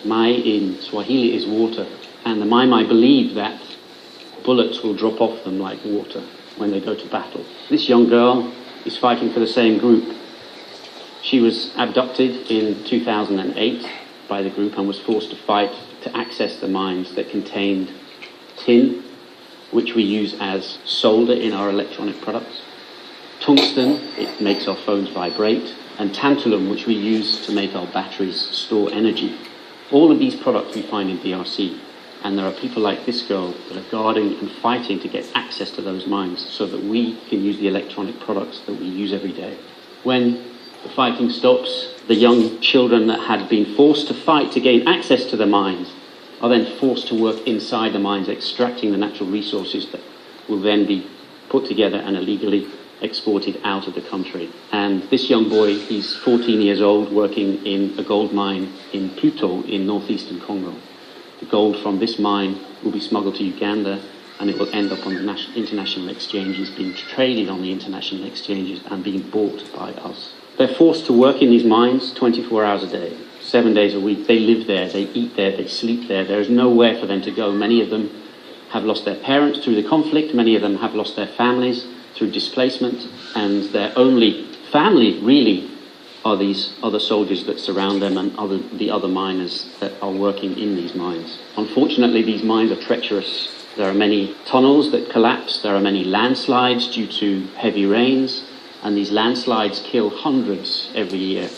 Mai in Swahili is water, and the Mai Mai believe that bullets will drop off them like water when they go to battle. This young girl is fighting for the same group. She was abducted in 2008 by the group and was forced to fight to access the mines that contained tin, which we use as solder in our electronic products, tungsten, it makes our phones vibrate, and tantalum, which we use to make our batteries store energy. All of these products we find in DRC, and there are people like this girl that are guarding and fighting to get access to those mines so that we can use the electronic products that we use every day. When the fighting stops, the young children that had been forced to fight to gain access to the mines are then forced to work inside the mines, extracting the natural resources that will then be put together and illegally exported out of the country. And this young boy, he's 14 years old, working in a gold mine in Pluto in northeastern Congo. The gold from this mine will be smuggled to Uganda, and it will end up on the international exchanges, being traded on the international exchanges and being bought by us. They're forced to work in these mines 24 hours a day, 7 days a week. They live there, they eat there, they sleep there. There is nowhere for them to go. Many of them have lost their parents through the conflict. Many of them have lost their families through displacement, and their only family really are these other soldiers that surround them and the other miners that are working in these mines. Unfortunately, these mines are treacherous. There are many tunnels that collapse. There are many landslides due to heavy rains, and these landslides kill hundreds every year.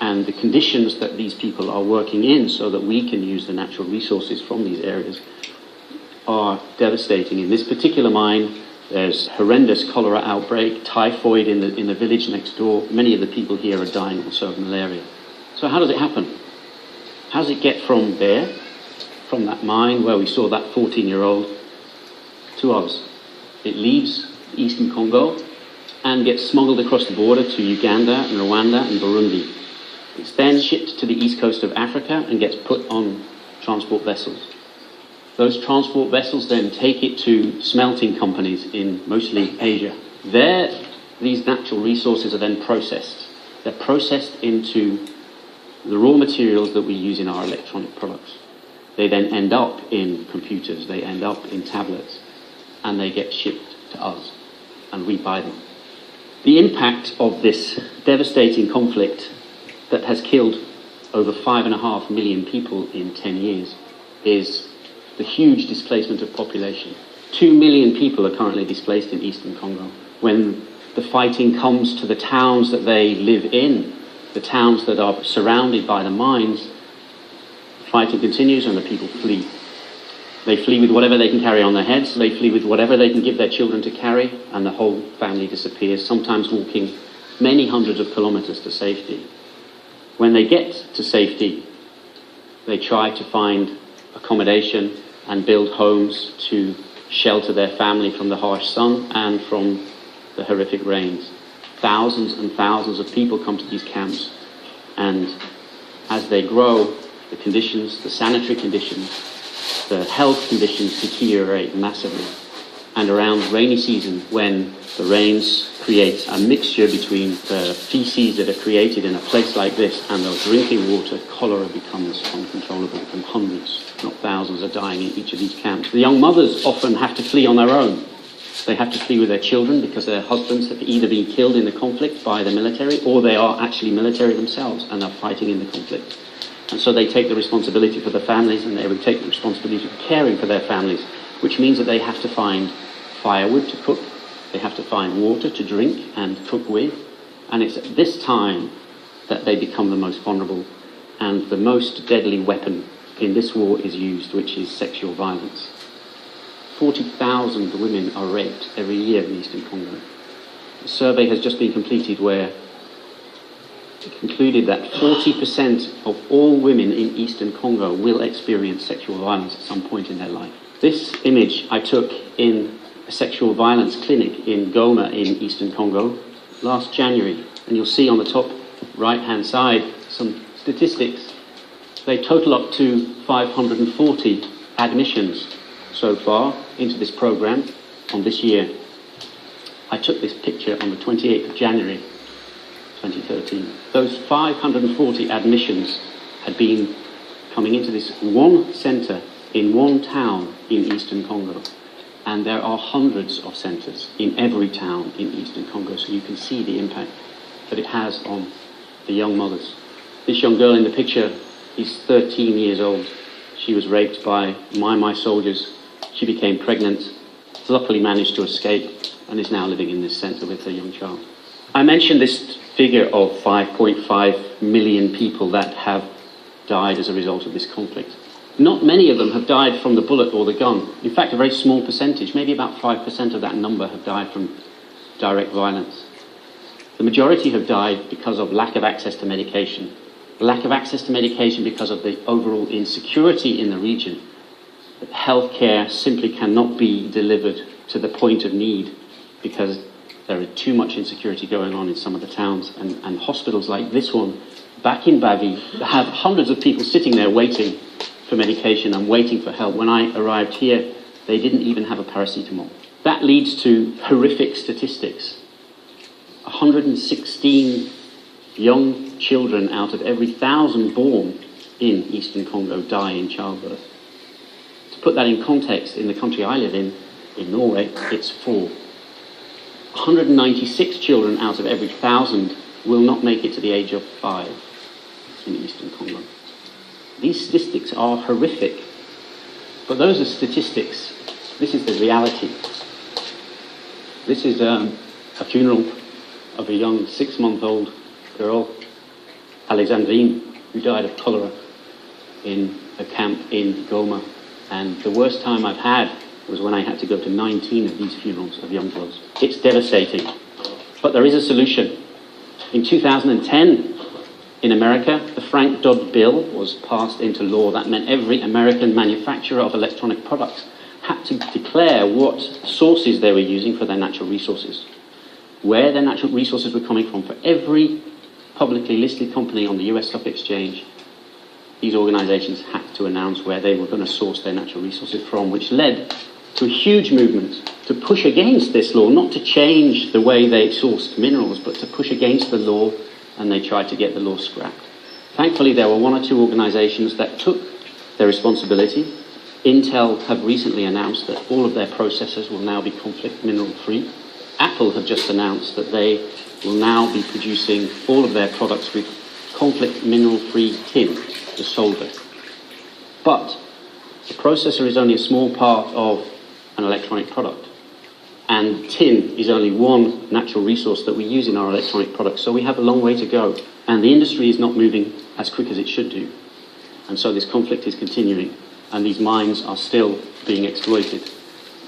And the conditions that these people are working in so that we can use the natural resources from these areas are devastating. In this particular mine, there's horrendous cholera outbreak, typhoid in the village next door. Many of the people here are dying also of malaria. So how does it happen? How does it get from there, from that mine where we saw that 14-year-old, to us? It leaves eastern Congo and gets smuggled across the border to Uganda and Rwanda and Burundi. It's then shipped to the east coast of Africa and gets put on transport vessels. Those transport vessels then take it to smelting companies in mostly Asia. There, these natural resources are then processed. They're processed into the raw materials that we use in our electronic products. They then end up in computers, they end up in tablets, and they get shipped to us, and we buy them. The impact of this devastating conflict that has killed over 5.5 million people in 10 years is the huge displacement of population. 2 million people are currently displaced in eastern Congo. When the fighting comes to the towns that they live in, the towns that are surrounded by the mines, fighting continues and the people flee. They flee with whatever they can carry on their heads, they flee with whatever they can give their children to carry, and the whole family disappears, sometimes walking many hundreds of kilometers to safety. When they get to safety, they try to find accommodation and build homes to shelter their family from the harsh sun and from the horrific rains. Thousands and thousands of people come to these camps, and as they grow, the conditions, the sanitary conditions, the health conditions deteriorate massively. And around rainy season, when the rains create a mixture between the feces that are created in a place like this and the drinking water, cholera becomes uncontrollable, and hundreds, not thousands, are dying in each of these camps. The young mothers often have to flee on their own. They have to flee with their children because their husbands have either been killed in the conflict by the military, or they are actually military themselves and are fighting in the conflict. And so they take the responsibility for their families, and they would take the responsibility of caring for their families, which means that they have to find firewood to cook, they have to find water to drink and cook with, and it's at this time that they become the most vulnerable, and the most deadly weapon in this war is used, which is sexual violence. 40,000 women are raped every year in eastern Congo. A survey has just been completed where it concluded that 40% of all women in eastern Congo will experience sexual violence at some point in their life. This image I took in a sexual violence clinic in Goma in eastern Congo last January, and you'll see on the top right-hand side some statistics. They total up to 540 admissions so far into this program on this year. I took this picture on the 28th of January 2013. Those 540 admissions had been coming into this one center in one town in eastern Congo. And there are hundreds of centers in every town in eastern Congo, so you can see the impact that it has on the young mothers. This young girl in the picture is 13 years old. She was raped by my soldiers. She became pregnant, luckily managed to escape, and is now living in this center with her young child. I mentioned this figure of 5.5 million people that have died as a result of this conflict. Not many of them have died from the bullet or the gun. In fact, a very small percentage, maybe about 5% of that number, have died from direct violence. The majority have died because of lack of access to medication. Lack of access to medication because of the overall insecurity in the region. That healthcare simply cannot be delivered to the point of need because there is too much insecurity going on in some of the towns. And hospitals like this one, back in Bavi, have hundreds of people sitting there waiting for medication and waiting for help. When I arrived here, they didn't even have a paracetamol. That leads to horrific statistics. 116 young children out of every 1,000 born in eastern Congo die in childbirth. To put that in context, in the country I live in Norway, it's 4. 196 children out of every 1,000 will not make it to the age of 5 in eastern Congo. These statistics are horrific, but those are statistics. This is the reality. This is a funeral of a young 6-month-old girl, Alexandrine, who died of cholera in a camp in Goma. And the worst time I've had was when I had to go to 19 of these funerals of young girls. It's devastating, but there is a solution. In 2010, in America, the Frank-Dodd Bill was passed into law. That meant every American manufacturer of electronic products had to declare what sources they were using for their natural resources, where their natural resources were coming from. For every publicly listed company on the US Stock Exchange, these organizations had to announce where they were going to source their natural resources from, which led to a huge movement to push against this law, not to change the way they sourced minerals, but to push against the law, and they tried to get the law scrapped. Thankfully, there were 1 or 2 organizations that took their responsibility. Intel have recently announced that all of their processors will now be conflict mineral free. Apple have just announced that they will now be producing all of their products with conflict mineral free tin, the solder. But the processor is only a small part of an electronic product. And tin is only one natural resource that we use in our electronic products. So we have a long way to go. And the industry is not moving as quick as it should do. And so this conflict is continuing. And these mines are still being exploited.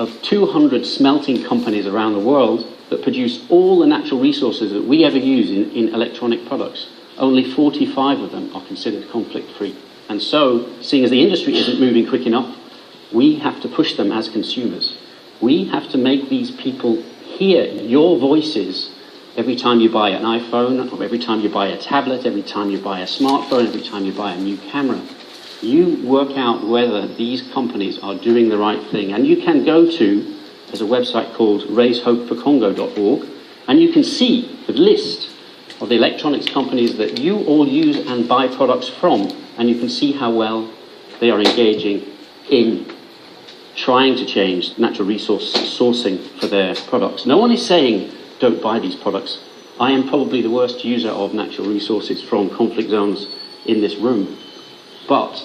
Of 200 smelting companies around the world that produce all the natural resources that we ever use in electronic products, only 45 of them are considered conflict-free. And so, seeing as the industry isn't moving quick enough, we have to push them as consumers. We have to make these people hear your voices every time you buy an iPhone, or every time you buy a tablet, every time you buy a smartphone, every time you buy a new camera. You work out whether these companies are doing the right thing. And you can go to, there's a website called raisehopeforcongo.org, and you can see the list of the electronics companies that you all use and buy products from, and you can see how well they are engaging in trying to change natural resource sourcing for their products. No one is saying don't buy these products. I am probably the worst user of natural resources from conflict zones in this room. But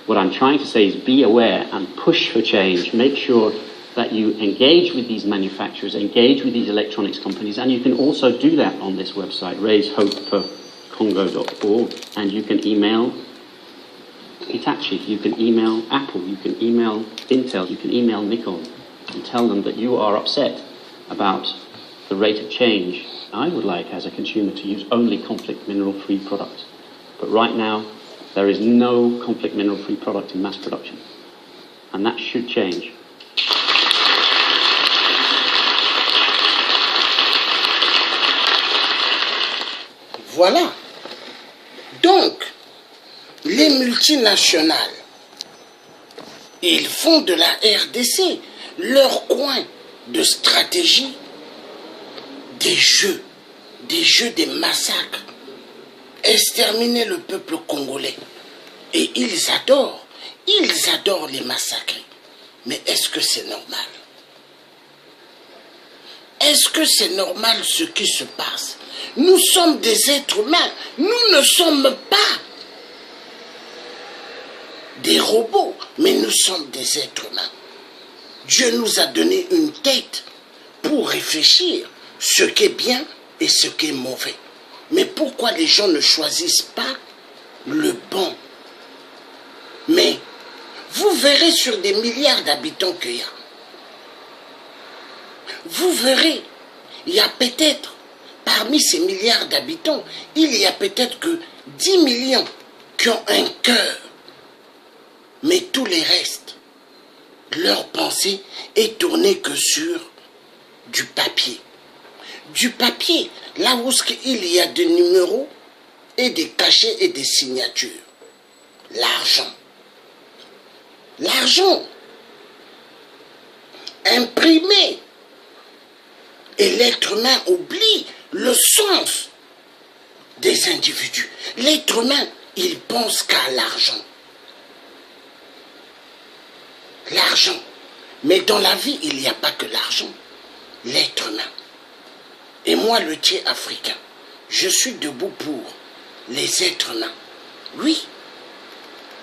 what I'm trying to say is be aware and push for change. Make sure that you engage with these manufacturers, engage with these electronics companies, and you can also do that on this website, raisehopeforcongo.org, and you can email Hitachi, you can email Apple, you can email Intel, you can email Nikon, and tell them that you are upset about the rate of change. I would like, as a consumer, to use only conflict mineral-free products. But right now, there is no conflict mineral-free product in mass production. And that should change. Voilà. Donc, les multinationales, ils font de la RDC leur coin de stratégie, des jeux, des massacres, exterminer le peuple congolais et ils adorent les massacrer. Mais est-ce que c'est normal? Est-ce que c'est normal ce qui se passe? Nous sommes des êtres humains, nous ne sommes pas des robots, mais nous sommes des êtres humains. Dieu nous a donné une tête pour réfléchir ce qui est bien et ce qui est mauvais. Mais pourquoi les gens ne choisissent pas le bon? Mais vous verrez sur des milliards d'habitants qu'il y a. Vous verrez, il y a peut-être, parmi ces milliards d'habitants, il y a peut-être que 10 millions qui ont un cœur. Mais tous les restes, leur pensée est tournée que sur du papier. Du papier, là où il y a des numéros et des cachets et des signatures. L'argent. L'argent imprimé. Et l'être humain oublie le sens des individus. L'être humain, il pense qu'à l'argent. L'argent. Mais dans la vie, il n'y a pas que l'argent. L'être humain. Et moi, le Thiers africain, je suis debout pour les êtres humains. Oui,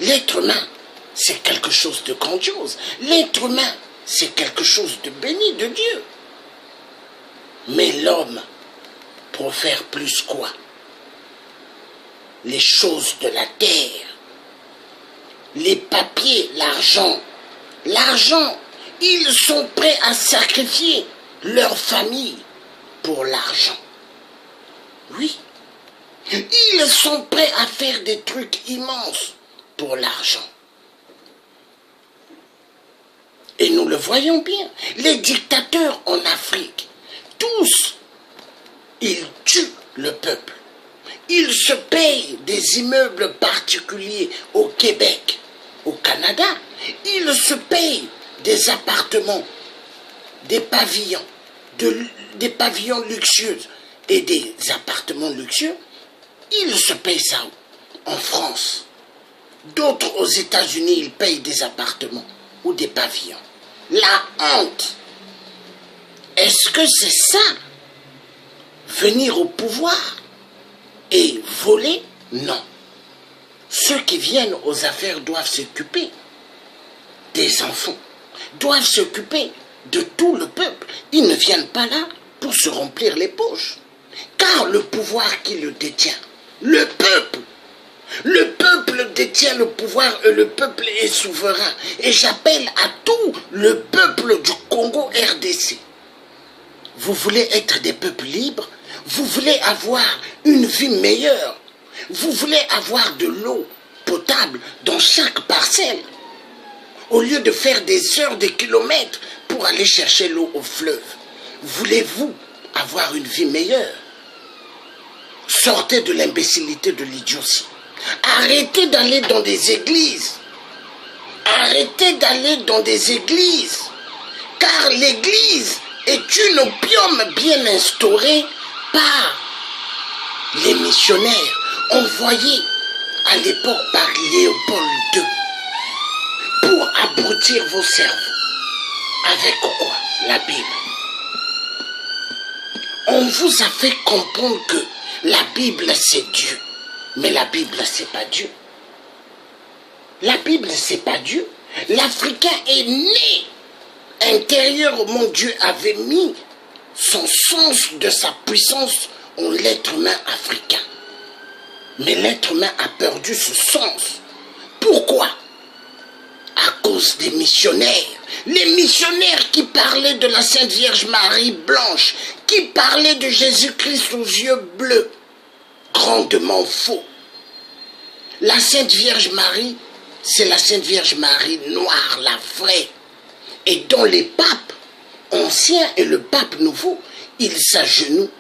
l'être humain, c'est quelque chose de grandiose. L'être humain, c'est quelque chose de béni de Dieu. Mais l'homme profère plus quoi? Les choses de la terre, les papiers, l'argent. L'argent, ils sont prêts à sacrifier leur famille pour l'argent. Oui, ils sont prêts à faire des trucs immenses pour l'argent. Et nous le voyons bien, les dictateurs en Afrique, tous, ils tuent le peuple. Ils se payent des immeubles particuliers au Québec, au Canada. Ils se payent des appartements, des pavillons, des pavillons luxueux et des appartements luxueux. Ils se payent ça en France. D'autres aux États-Unis, ils payent des appartements ou des pavillons. La honte. Est-ce que c'est ça? Venir au pouvoir et voler? Non. Ceux qui viennent aux affaires doivent s'occuper des enfants, doivent s'occuper de tout le peuple. Ils ne viennent pas là pour se remplir les poches. Car le pouvoir qui le détient, le peuple détient le pouvoir et le peuple est souverain. Et j'appelle à tout le peuple du Congo RDC. Vous voulez être des peuples libres? Vous voulez avoir une vie meilleure? Vous voulez avoir de l'eau potable dans chaque parcelle? Au lieu de faire des heures, des kilomètres pour aller chercher l'eau au fleuve, voulez-vous avoir une vie meilleure? Sortez de l'imbécilité, de l'idiotie. Arrêtez d'aller dans des églises. Arrêtez d'aller dans des églises. Car l'église est une opium bien instaurée par les missionnaires envoyés à l'époque par Léopold II pour abrutir vos cerveaux. Avec quoi? La Bible. On vous a fait comprendre que la Bible c'est Dieu. Mais la Bible c'est pas Dieu. La Bible c'est pas Dieu. L'Africain est né intérieurement. Dieu avait mis son sens de sa puissance en l'être humain africain. Mais l'être humain a perdu ce sens. Pourquoi? À cause des missionnaires. Les missionnaires qui parlaient de la Sainte Vierge Marie blanche, qui parlaient de Jésus-Christ aux yeux bleus, grandement faux. La Sainte Vierge Marie, c'est la Sainte Vierge Marie noire, la vraie. Et dont les papes anciens et le pape nouveau, ils s'agenouillent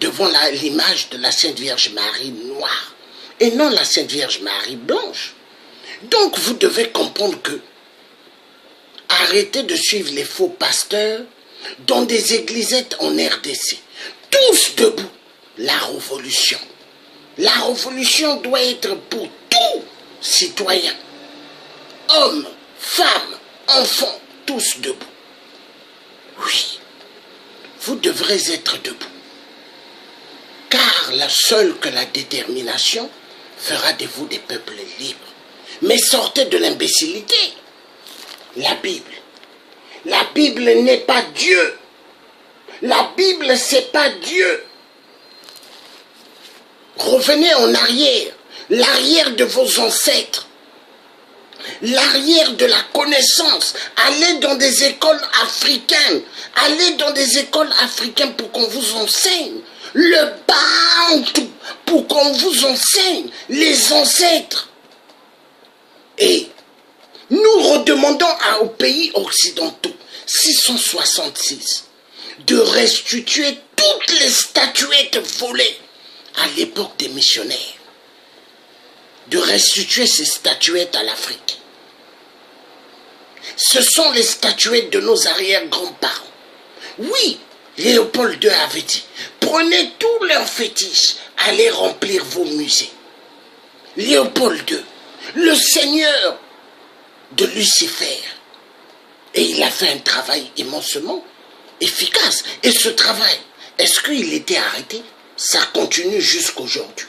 devant l'image de la Sainte Vierge Marie noire et non la Sainte Vierge Marie blanche. Donc vous devez comprendre que arrêtez de suivre les faux pasteurs dans des églisettes en RDC. Tous debout. La révolution. La révolution doit être pour tous citoyens, hommes, femmes, enfants, tous debout. Oui, vous devrez être debout. Car seule que la détermination fera de vous des peuples libres. Mais sortez de l'imbécilité. La Bible n'est pas Dieu. La Bible, c'est pas Dieu. Revenez en arrière, l'arrière de vos ancêtres, l'arrière de la connaissance. Allez dans des écoles africaines, allez dans des écoles africaines pour qu'on vous enseigne le bantou, pour qu'on vous enseigne les ancêtres. Et nous redemandons aux pays occidentaux, 666, de restituer toutes les statuettes volées à l'époque des missionnaires. De restituer ces statuettes à l'Afrique. Ce sont les statuettes de nos arrière-grands-parents. Oui, Léopold II avait dit, prenez tous leurs fétiches, allez remplir vos musées. Léopold II, le seigneur de Lucifer. Et il a fait un travail immensement efficace. Et ce travail, est-ce qu'il était arrêté? Ça continue jusqu'aujourd'hui.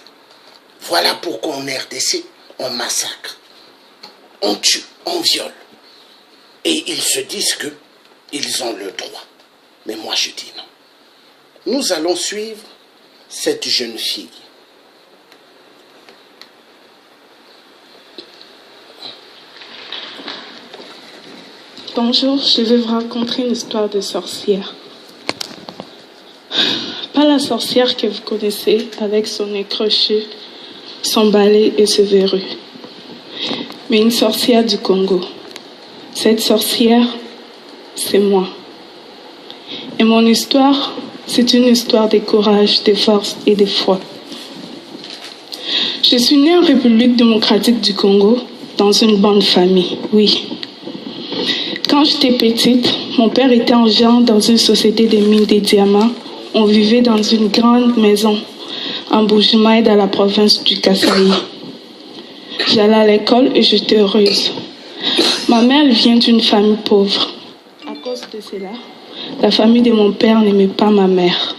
Voilà pourquoi en RDC, on massacre, on tue, on viole. Et ils se disent qu'ils ont le droit. Mais moi je dis non. Nous allons suivre cette jeune fille. Bonjour, je vais vous raconter une histoire de sorcière. Pas la sorcière que vous connaissez avec son nez crochu, son balai et ses verrues, mais une sorcière du Congo. Cette sorcière, c'est moi. Et mon histoire, c'est une histoire de courage, de force et de foi. Je suis née en République démocratique du Congo, dans une bonne famille, oui. Quand j'étais petite, mon père était agent dans une société de mines de diamants. On vivait dans une grande maison en Bujimaï, dans la province du Kasaï. J'allais à l'école et j'étais heureuse. Ma mère vient d'une famille pauvre. À cause de cela, la famille de mon père n'aimait pas ma mère.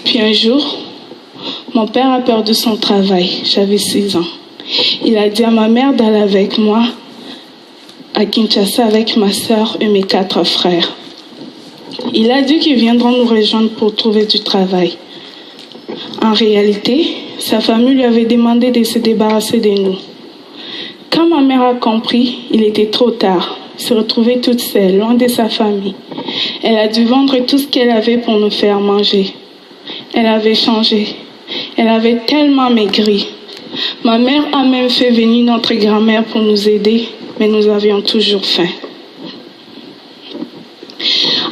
Puis un jour, mon père a perdu son travail. J'avais 6 ans. Il a dit à ma mère d'aller avec moi à Kinshasa avec ma soeur et mes 4 frères. Il a dit qu'ils viendront nous rejoindre pour trouver du travail. En réalité, sa famille lui avait demandé de se débarrasser de nous. Quand ma mère a compris, il était trop tard. Se retrouver toute seule, loin de sa famille. Elle a dû vendre tout ce qu'elle avait pour nous faire manger. Elle avait changé. Elle avait tellement maigri. Ma mère a même fait venir notre grand-mère pour nous aider, mais nous avions toujours faim.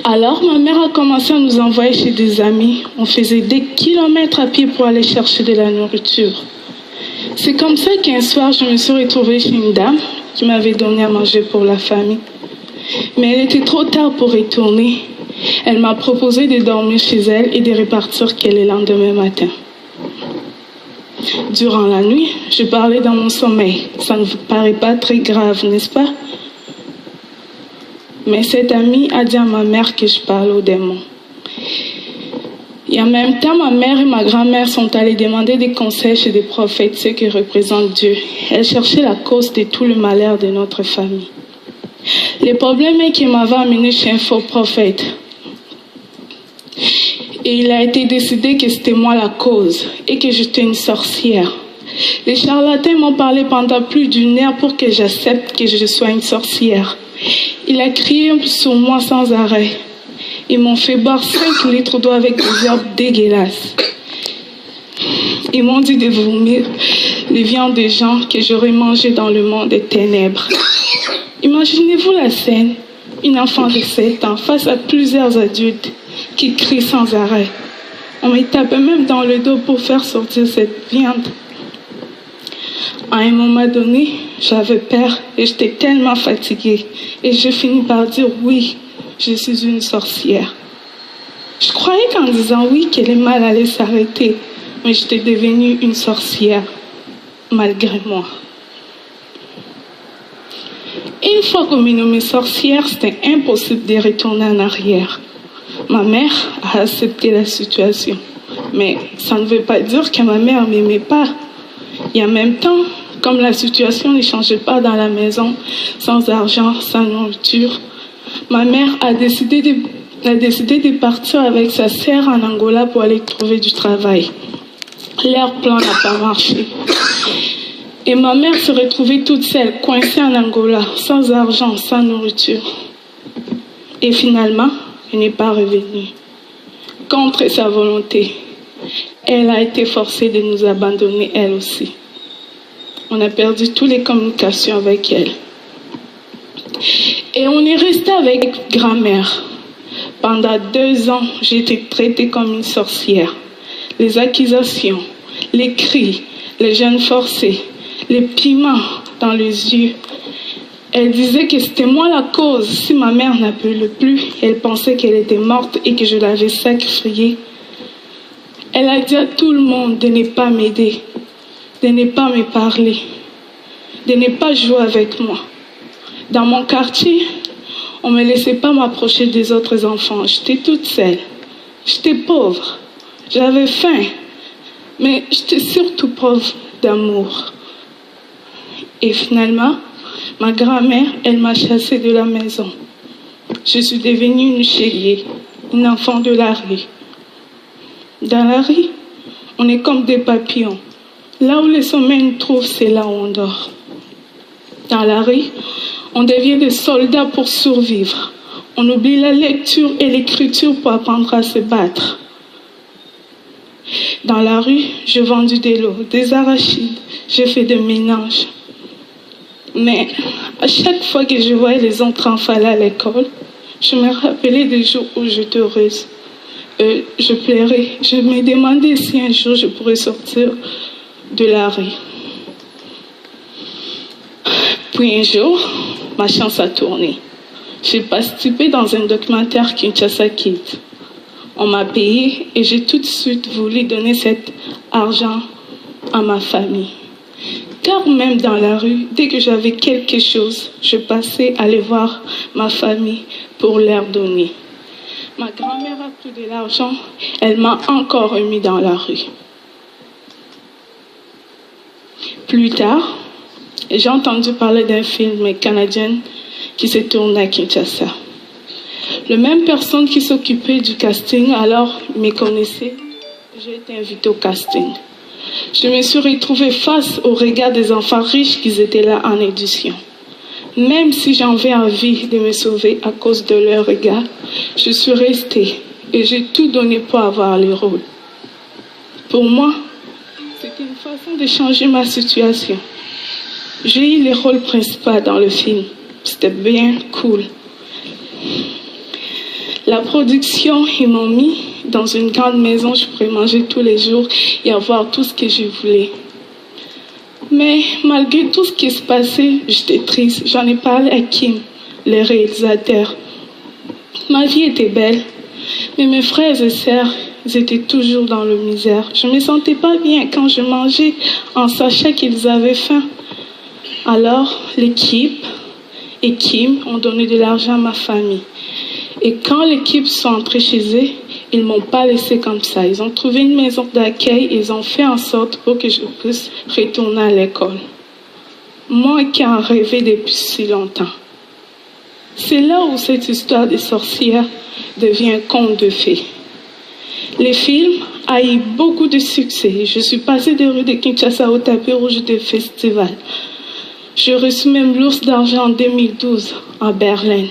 Alors, ma mère a commencé à nous envoyer chez des amis. On faisait des kilomètres à pied pour aller chercher de la nourriture. C'est comme ça qu'un soir, je me suis retrouvée chez une dame qui m'avait donné à manger pour la famille. Mais elle était trop tard pour retourner. Elle m'a proposé de dormir chez elle et de repartir le lendemain matin. Durant la nuit, je parlais dans mon sommeil. Ça ne vous paraît pas très grave, n'est-ce pas? Mais cette amie a dit à ma mère que je parlais aux démons. Et en même temps, ma mère et ma grand-mère sont allées demander des conseils chez des prophètes, ceux qui représentent Dieu. Elles cherchaient la cause de tout le malheur de notre famille. Le problème est qu'ils m'avaient amené chez un faux prophète. Et il a été décidé que c'était moi la cause et que j'étais une sorcière. Les charlatans m'ont parlé pendant plus d'1 heure pour que j'accepte que je sois une sorcière. Il a crié sur moi sans arrêt. Ils m'ont fait boire 5 litres d'eau avec des herbes dégueulasses. Ils m'ont dit de vomir les viandes des gens que j'aurais mangées dans le monde des ténèbres. Imaginez-vous la scène. Une enfant de 7 ans face à plusieurs adultes qui crient sans arrêt. On me tapait même dans le dos pour faire sortir cette viande. À un moment donné, j'avais peur et j'étais tellement fatiguée. Et je finis par dire oui, je suis une sorcière. Je croyais qu'en disant oui, que le mal allait s'arrêter. Mais j'étais devenue une sorcière. malgré moi. Une fois qu'on m'est nommée sorcière, c'était impossible de retourner en arrière. Ma mère a accepté la situation, mais ça ne veut pas dire que ma mère ne m'aimait pas. Et en même temps, comme la situation ne changeait pas dans la maison, sans argent, sans nourriture, ma mère a décidé de partir avec sa sœur en Angola pour aller trouver du travail. Leur plan n'a pas marché. Et ma mère se retrouvait toute seule, coincée en Angola, sans argent, sans nourriture. Et finalement, elle n'est pas revenue. Contre sa volonté, elle a été forcée de nous abandonner, elle aussi. On a perdu toutes les communications avec elle. Et on est resté avec grand-mère. Pendant 2 ans, j'ai été traitée comme une sorcière. Les accusations, les cris, les jeûnes forcés, les piments dans les yeux. Elle disait que c'était moi la cause. Si ma mère n'appelait plus, elle pensait qu'elle était morte et que je l'avais sacrifiée. Elle a dit à tout le monde de ne pas m'aider, de ne pas me parler, de ne pas jouer avec moi. Dans mon quartier, on ne me laissait pas m'approcher des autres enfants. J'étais toute seule. J'étais pauvre. J'avais faim. Mais j'étais surtout pauvre d'amour. Et finalement, ma grand-mère, elle m'a chassée de la maison. Je suis devenue une chélier, une enfant de la rue. Dans la rue, on est comme des papillons. Là où le sommeil nous trouve, c'est là où on dort. Dans la rue, on devient des soldats pour survivre. On oublie la lecture et l'écriture pour apprendre à se battre. Dans la rue, j'ai vendu de l'eau, des arachides, j'ai fait des ménages. Mais à chaque fois que je voyais les autres enfants aller à l'école, je me rappelais des jours où j'étais heureuse. Je pleurais. Je me demandais si un jour je pourrais sortir de la rue. Puis un jour, ma chance a tourné. J'ai participé dans un documentaire Kinshasa Kids. On m'a payé et j'ai tout de suite voulu donner cet argent à ma famille. Car même dans la rue, dès que j'avais quelque chose, je passais aller voir ma famille pour leur donner. Ma grand-mère a pris de l'argent, elle m'a encore remis dans la rue. Plus tard, j'ai entendu parler d'un film canadien qui s'est tourné à Kinshasa. La même personne qui s'occupait du casting, alors me connaissait, j'ai été invitée au casting. Je me suis retrouvée face au regard des enfants riches qui étaient là en édition. Même si j'avais envie de me sauver à cause de leur regard, je suis restée et j'ai tout donné pour avoir le rôle. Pour moi, c'était une façon de changer ma situation. J'ai eu le rôle principal dans le film. C'était bien cool. La production, ils m'ont mis dans une grande maison, je pourrais manger tous les jours et avoir tout ce que je voulais. Mais malgré tout ce qui se passait, j'étais triste. J'en ai parlé à Kim, le réalisateur. Ma vie était belle, mais mes frères et sœurs, ils étaient toujours dans la misère. Je ne me sentais pas bien quand je mangeais en sachant qu'ils avaient faim. Alors, l'équipe et Kim ont donné de l'argent à ma famille. Et quand l'équipe sont entrés chez eux, ils ne m'ont pas laissé comme ça. Ils ont trouvé une maison d'accueil et ils ont fait en sorte pour que je puisse retourner à l'école. Moi qui en rêvais depuis si longtemps. C'est là où cette histoire des sorcières devient un conte de fées. Le film a eu beaucoup de succès. Je suis passée des rues de Kinshasa au tapis rouge des festivals. J'ai reçu même l'ours d'argent en 2012 à Berlin.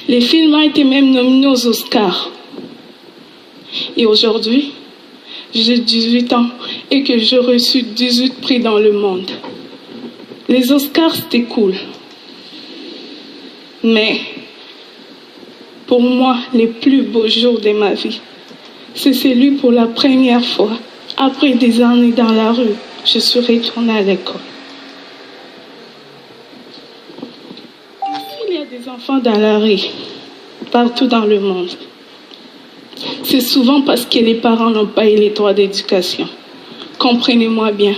Le film a été même nominé aux Oscars. Et aujourd'hui, j'ai 18 ans et que j'ai reçu 18 prix dans le monde. Les Oscars, c'était cool. Mais pour moi, les plus beaux jours de ma vie, c'est celui pour la première fois, après des années dans la rue, je suis retournée à l'école. Il y a des enfants dans la rue, partout dans le monde. C'est souvent parce que les parents n'ont pas eu les droits d'éducation. Comprenez-moi bien.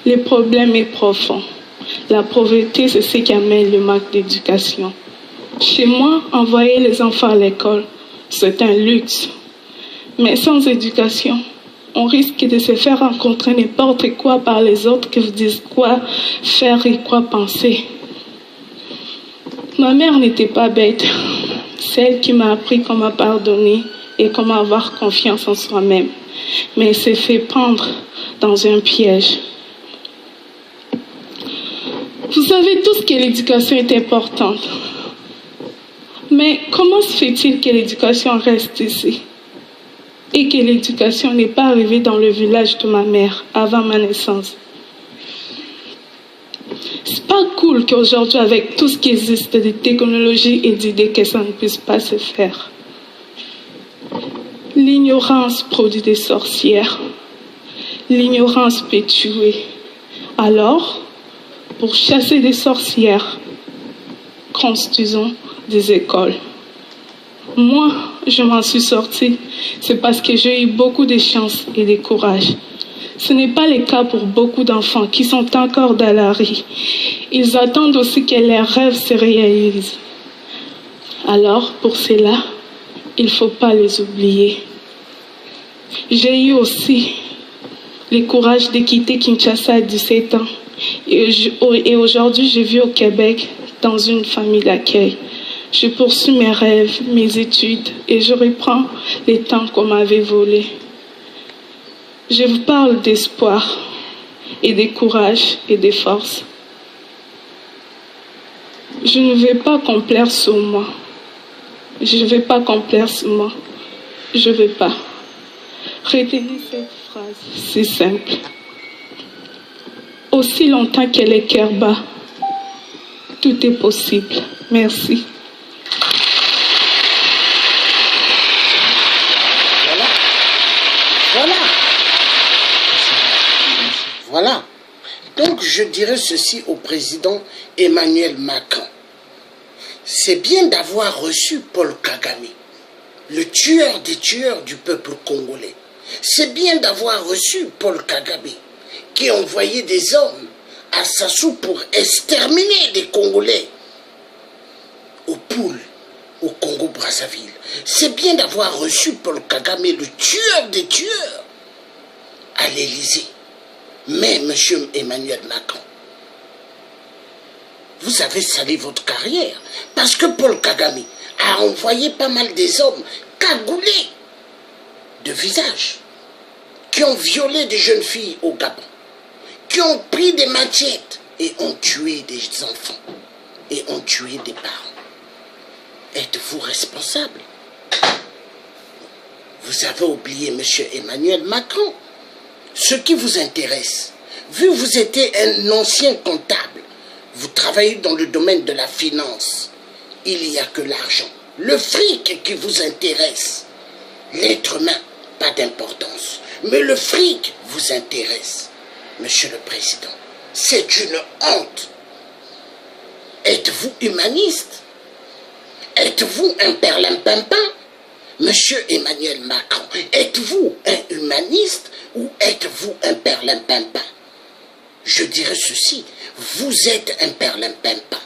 Le problème est profond. La pauvreté, c'est ce qui amène le manque d'éducation. Chez moi, envoyer les enfants à l'école, c'est un luxe. Mais sans éducation, on risque de se faire rencontrer n'importe quoi par les autres qui vous disent quoi faire et quoi penser. Ma mère n'était pas bête. C'est elle qui m'a appris comment pardonner et comment avoir confiance en soi-même. Mais elle s'est fait prendre dans un piège. Vous savez tous que l'éducation est importante. Mais comment se fait-il que l'éducation reste ici? Et que l'éducation n'est pas arrivée dans le village de ma mère avant ma naissance? C'est pas cool qu'aujourd'hui, avec tout ce qui existe de technologie et d'idées, que ça ne puisse pas se faire. L'ignorance produit des sorcières. L'ignorance peut tuer. Alors, pour chasser des sorcières, construisons des écoles. Moi, je m'en suis sortie. C'est parce que j'ai eu beaucoup de chance et de courage. Ce n'est pas le cas pour beaucoup d'enfants qui sont encore dans la rue. Ils attendent aussi que leurs rêves se réalisent. Alors, pour cela, il ne faut pas les oublier. J'ai eu aussi le courage de quitter Kinshasa à 17 ans. Et aujourd'hui, je vis au Québec dans une famille d'accueil. Je poursuis mes rêves, mes études et je reprends les temps qu'on m'avait volés. Je vous parle d'espoir et de courage et de force. Je ne vais pas complaire sur moi. Je ne vais pas complaire sur moi. Je ne vais pas. Retenez cette phrase, c'est simple. Aussi longtemps que le cœur bat, tout est possible. Merci. Voilà. Donc je dirais ceci au président Emmanuel Macron. C'est bien d'avoir reçu Paul Kagame, le tueur des tueurs du peuple congolais. C'est bien d'avoir reçu Paul Kagame, qui envoyait des hommes à Sassou pour exterminer les Congolais au Poul, au Congo-Brazzaville. C'est bien d'avoir reçu Paul Kagame, le tueur des tueurs, à l'Élysée. Mais, monsieur Emmanuel Macron, vous avez sali votre carrière parce que Paul Kagame a envoyé pas mal des hommes cagoulés de visage qui ont violé des jeunes filles au Gabon, qui ont pris des machettes et ont tué des enfants et ont tué des parents. Êtes-vous responsable? Vous avez oublié, monsieur Emmanuel Macron, ce qui vous intéresse. Vu que vous étiez un ancien comptable, vous travaillez dans le domaine de la finance, il n'y a que l'argent, le fric qui vous intéresse. L'être humain, pas d'importance, mais le fric vous intéresse. Monsieur le Président, c'est une honte. Êtes-vous humaniste? Êtes-vous un perlimpinpin? Monsieur Emmanuel Macron, êtes-vous un humaniste ou êtes-vous un perlimpinpin? Je dirais ceci, vous êtes un perlimpinpin.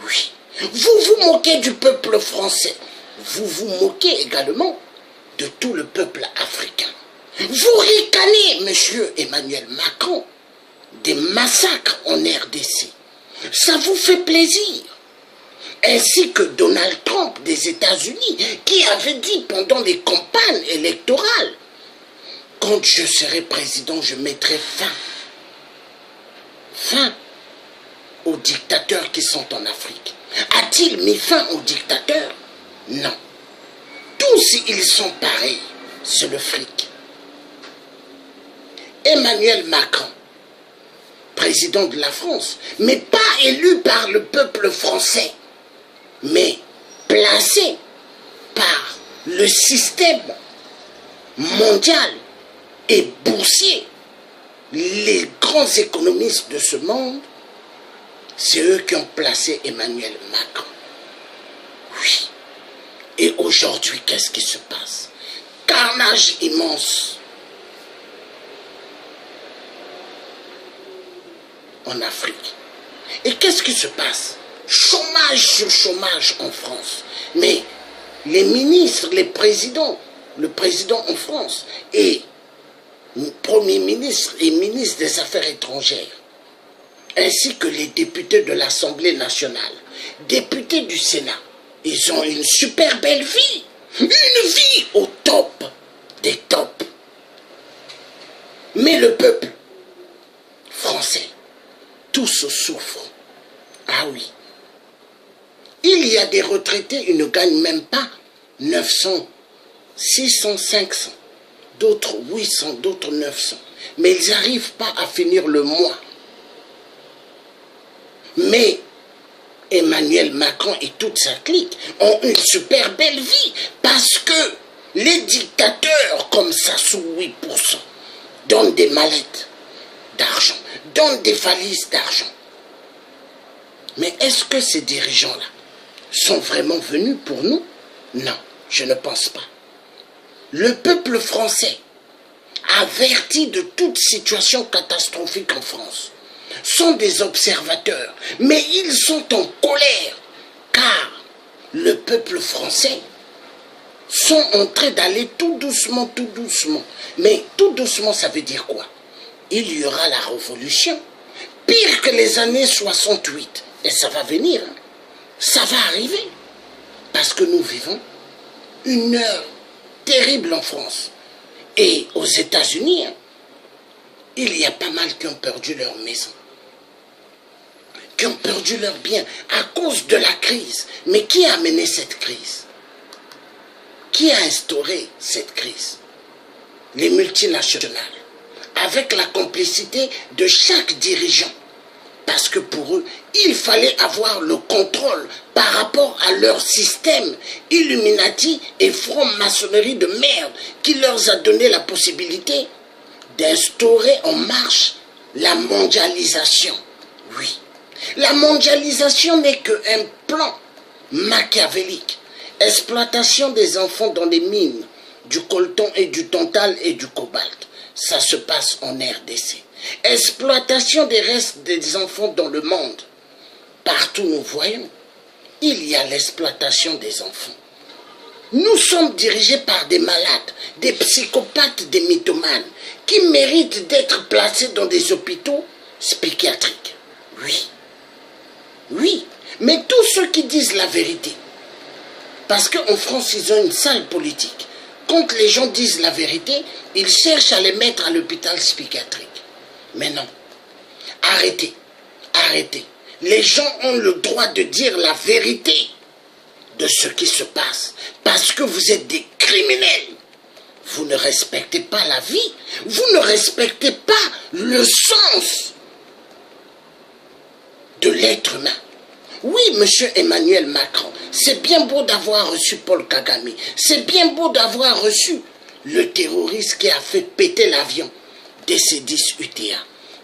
Oui. Vous vous moquez du peuple français. Vous vous moquez également de tout le peuple africain. Vous ricanez, monsieur Emmanuel Macron, des massacres en RDC. Ça vous fait plaisir. Ainsi que Donald Trump des États-Unis, qui avait dit pendant les campagnes électorales, quand je serai président, je mettrai fin aux dictateurs qui sont en Afrique. A-t-il mis fin aux dictateurs? Non. Tous ils sont pareils, c'est le fric. Emmanuel Macron, président de la France, mais pas élu par le peuple français, mais placé par le système mondial et boursier. Les grands économistes de ce monde, c'est eux qui ont placé Emmanuel Macron. Oui. Et aujourd'hui, qu'est-ce qui se passe? Carnage immense. en Afrique. Et qu'est-ce qui se passe? Chômage sur chômage en France. Mais les ministres, les présidents, le président en France et le Premier ministre et ministre des Affaires étrangères, ainsi que les députés de l'Assemblée nationale, députés du Sénat, ils ont une super belle vie. Une vie au top des tops. Mais le peuple français, tous souffrent. Ah oui. Il y a des retraités, ils ne gagnent même pas 900, 600, 500. D'autres 800, d'autres 900. Mais ils n'arrivent pas à finir le mois. Mais Emmanuel Macron et toute sa clique ont une super belle vie parce que les dictateurs comme Sassou 8% donnent des mallettes d'argent, donnent des valises d'argent. Mais est-ce que ces dirigeants-là sont vraiment venus pour nous? Non, je ne pense pas. Le peuple français, averti de toute situation catastrophique en France, sont des observateurs, mais ils sont en colère, car le peuple français sont en train d'aller tout doucement, tout doucement. Mais tout doucement, ça veut dire quoi? Il y aura la révolution, pire que les années 68, et ça va venir, hein. Ça va arriver, parce que nous vivons une heure terrible en France, et aux États-Unis, hein, il y a pas mal qui ont perdu leur maison, qui ont perdu leur bien à cause de la crise. Mais qui a amené cette crise? Qui a instauré cette crise? Les multinationales, avec la complicité de chaque dirigeant. Parce que pour eux, il fallait avoir le contrôle par rapport à leur système Illuminati et franc-maçonnerie de merde qui leur a donné la possibilité d'instaurer en marche la mondialisation. Oui, la mondialisation n'est qu'un plan machiavélique. Exploitation des enfants dans les mines, du coltan et du tantal et du cobalt. Ça se passe en RDC. Exploitation des restes des enfants dans le monde. Partout nous voyons, il y a l'exploitation des enfants. Nous sommes dirigés par des malades, des psychopathes, des mythomanes, qui méritent d'être placés dans des hôpitaux psychiatriques. Oui. Oui, mais tous ceux qui disent la vérité, parce qu'en France, ils ont une sale politique. Quand les gens disent la vérité, ils cherchent à les mettre à l'hôpital psychiatrique. Mais non, arrêtez, arrêtez. Les gens ont le droit de dire la vérité de ce qui se passe. Parce que vous êtes des criminels. Vous ne respectez pas la vie. Vous ne respectez pas le sens de l'être humain. Oui, monsieur Emmanuel Macron, c'est bien beau d'avoir reçu Paul Kagame. C'est bien beau d'avoir reçu le terroriste qui a fait péter l'avion DC-10 UTA.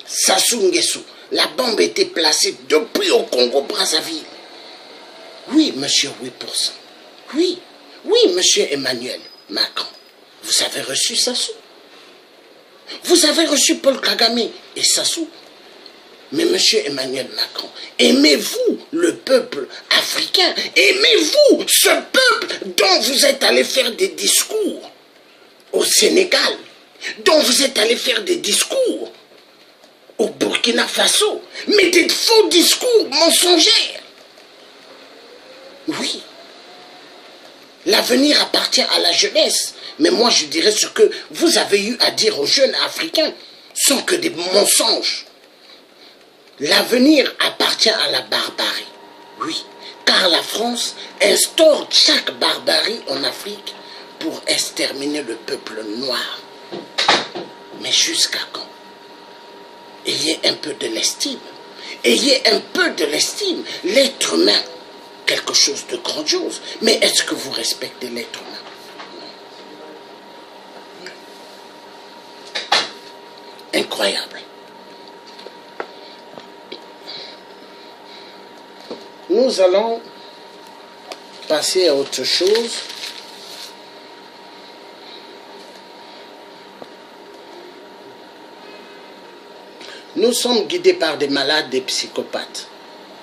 Sassou Nguesso. La bombe était placée depuis au Congo-Brazzaville. Oui, monsieur 8%. Oui, oui, monsieur Emmanuel Macron. Vous avez reçu Sassou. Vous avez reçu Paul Kagame et Sassou. Mais monsieur Emmanuel Macron, aimez-vous le peuple africain? Aimez-vous ce peuple dont vous êtes allé faire des discours au Sénégal, dont vous êtes allé faire des discours au Burkina Faso, mais des faux discours mensongers? Oui. L'avenir appartient à la jeunesse. Mais moi, je dirais ce que vous avez eu à dire aux jeunes africains sont que des mensonges. L'avenir appartient à la barbarie. Oui. Car la France instaure chaque barbarie en Afrique pour exterminer le peuple noir. Mais jusqu'à quand? Ayez un peu de l'estime. Ayez un peu de l'estime. L'être humain, quelque chose de grandiose. Mais est-ce que vous respectez l'être humain? Non. Incroyable. Nous allons passer à autre chose. Nous sommes guidés par des malades, des psychopathes.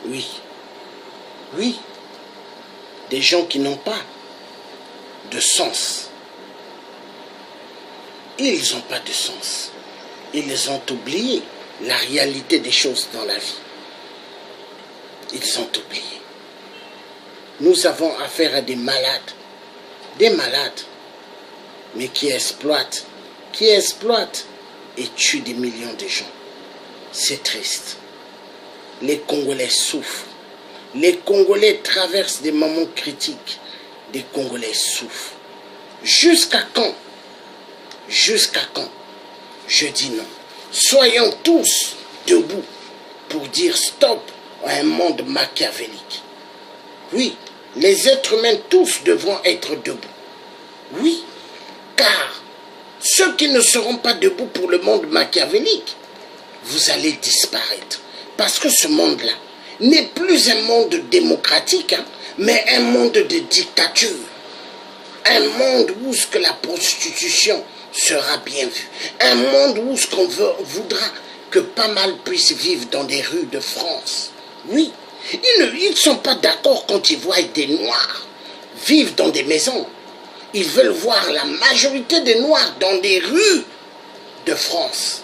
Oui. Oui. Des gens qui n'ont pas de sens. Ils n'ont pas de sens. Ils ont oublié la réalité des choses dans la vie. Ils ont oublié. Nous avons affaire à des malades, mais qui exploitent et tuent des millions de gens. C'est triste. Les Congolais souffrent. Les Congolais traversent des moments critiques. Les Congolais souffrent. Jusqu'à quand? Jusqu'à quand? Je dis non. Soyons tous debout pour dire stop à un monde machiavélique. Oui, les êtres humains tous devront être debout. Oui, car ceux qui ne seront pas debout pour le monde machiavélique, vous allez disparaître. Parce que ce monde-là n'est plus un monde démocratique, mais un monde de dictature. Un monde où ce que la prostitution sera bien vue. Un monde où ce qu'on voudra que pas mal puissent vivre dans des rues de France. Oui, ils ne sont pas d'accord quand ils voient des Noirs vivre dans des maisons. Ils veulent voir la majorité des Noirs dans des rues de France.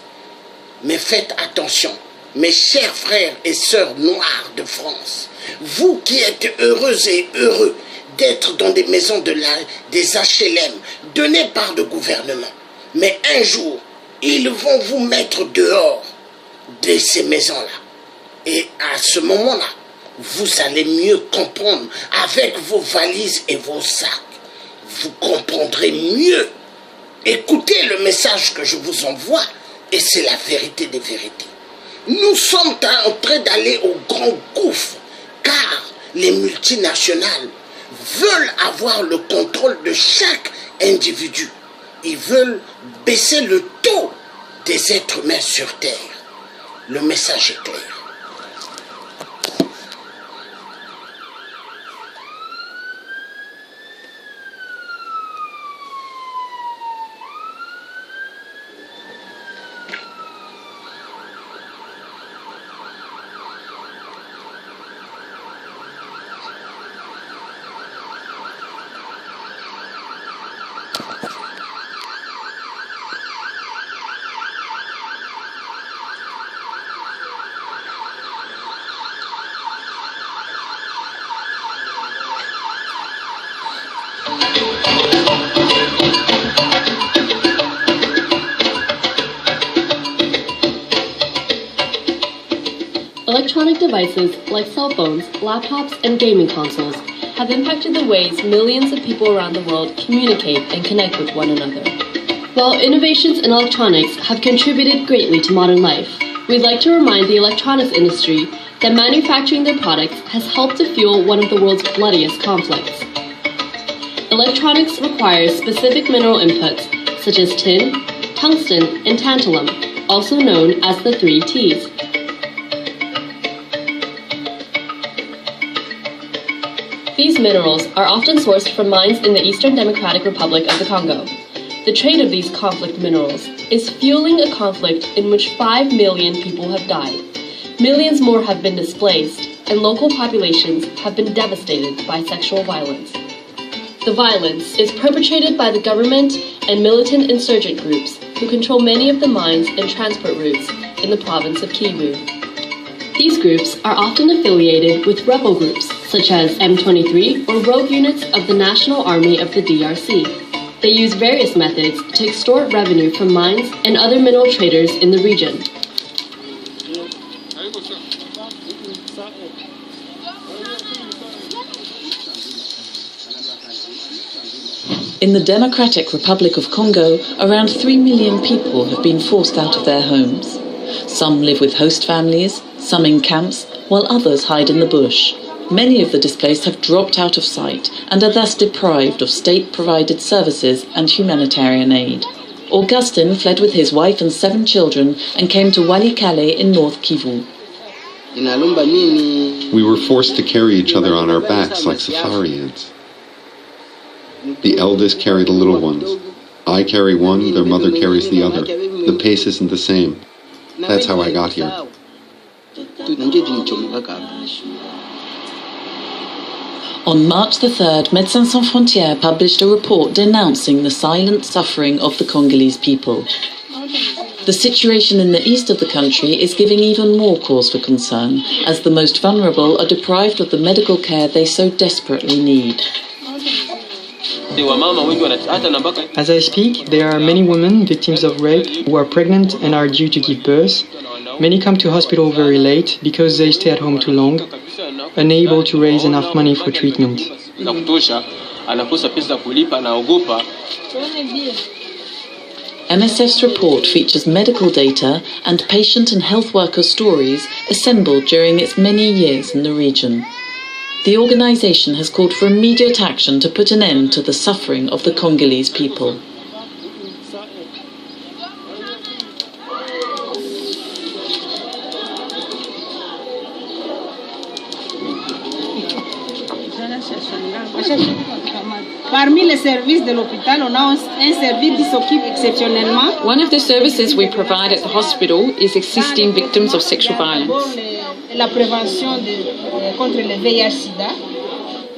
Mais faites attention, mes chers frères et sœurs noirs de France, vous qui êtes heureux et heureux d'être dans des maisons des HLM données par le gouvernement, mais un jour, ils vont vous mettre dehors de ces maisons-là. Et à ce moment-là, vous allez mieux comprendre avec vos valises et vos sacs. Vous comprendrez mieux. Écoutez le message que je vous envoie et c'est la vérité des vérités. Nous sommes en train d'aller au grand gouffre car les multinationales veulent avoir le contrôle de chaque individu. Ils veulent baisser le taux des êtres humains sur Terre. Le message est clair. Electronic devices like cell phones, laptops, and gaming consoles have impacted the ways millions of people around the world communicate and connect with one another. While innovations in electronics have contributed greatly to modern life, we'd like to remind the electronics industry that manufacturing their products has helped to fuel one of the world's bloodiest conflicts. Electronics requires specific mineral inputs such as tin, tungsten, and tantalum, also known as the 3 Ts. These minerals are often sourced from mines in the Eastern Democratic Republic of the Congo. The trade of these conflict minerals is fueling a conflict in which 5 million people have died. Millions more have been displaced, and local populations have been devastated by sexual violence. The violence is perpetrated by the government and militant insurgent groups who control many of the mines and transport routes in the province of Kivu. These groups are often affiliated with rebel groups such as M23 or rogue units of the National Army of the DRC. They use various methods to extort revenue from mines and other mineral traders in the region. In the Democratic Republic of Congo, around 3 million people have been forced out of their homes. Some live with host families, some in camps, while others hide in the bush. Many of the displaced have dropped out of sight and are thus deprived of state-provided services and humanitarian aid. Augustin fled with his wife and 7 children and came to Walikale in North Kivu. We were forced to carry each other on our backs like safari ants. The eldest carry the little ones. I carry one, their mother carries the other. The pace isn't the same. That's how I got here. On March the 3rd, Médecins Sans Frontières published a report denouncing the silent suffering of the Congolese people. The situation in the east of the country is giving even more cause for concern, as the most vulnerable are deprived of the medical care they so desperately need. As I speak, there are many women victims of rape who are pregnant and are due to give birth. Many come to hospital very late because they stay at home too long, unable to raise enough money for treatment. MSF's report features medical data and patient and health worker stories assembled during its many years in the region. The organisation has called for immediate action to put an end to the suffering of the Congolese people. Parmi les services de l'hôpital, on a un service qui s'occupe exceptionnellement. One of the services we provide at the hospital is assisting victims of sexual violence. La prévention contre le VIH/SIDA.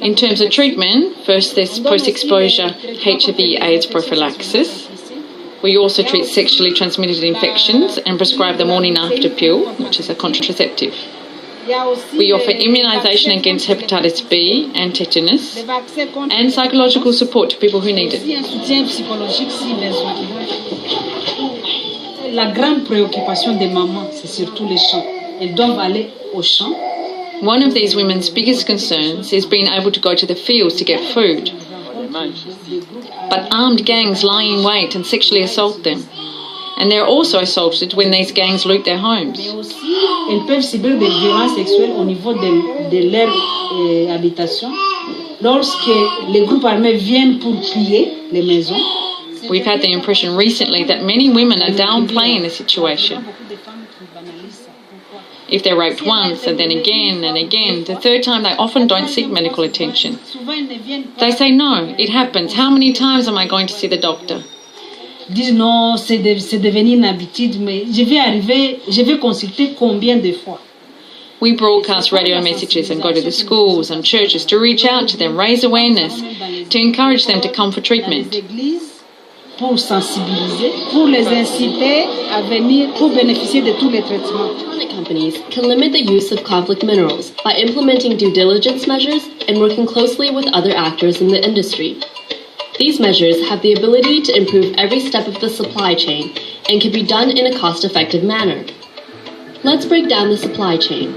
In terms of treatment, first there's post-exposure HIV/AIDS prophylaxis. We also treat sexually transmitted infections and prescribe the morning after pill, which is a contraceptive. We offer immunisation against hepatitis B and tetanus and psychological support to people who need it. La grande préoccupation des mamans, c'est surtout les champs. Elles doivent aller aux champs. One of these women's biggest concerns is being able to go to the fields to get food. But armed gangs lie in wait and sexually assault them. And they're also assaulted when these gangs loot their homes. Elles peuvent subir des violences sexuelles au niveau de leur habitation. Lorsque les groupes armés viennent pour piller les maisons. We've had the impression recently that many women are downplaying the situation. If they're raped once and then again and again, the third time they often don't seek medical attention. They say, no, it happens. How many times am I going to see the doctor? Disent non, c'est devenu une habitude, mais je vais consulter combien de fois. We broadcast radio messages and go to the schools and churches to reach out to them, raise awareness, to encourage them to come for treatment. Pour sensibiliser, pour les inciter à venir, pour bénéficier de tous les traitements. Electronic companies can limit the use of conflict minerals by implementing due diligence measures and working closely with other actors in the industry. These measures have the ability to improve every step of the supply chain and can be done in a cost-effective manner. Let's break down the supply chain.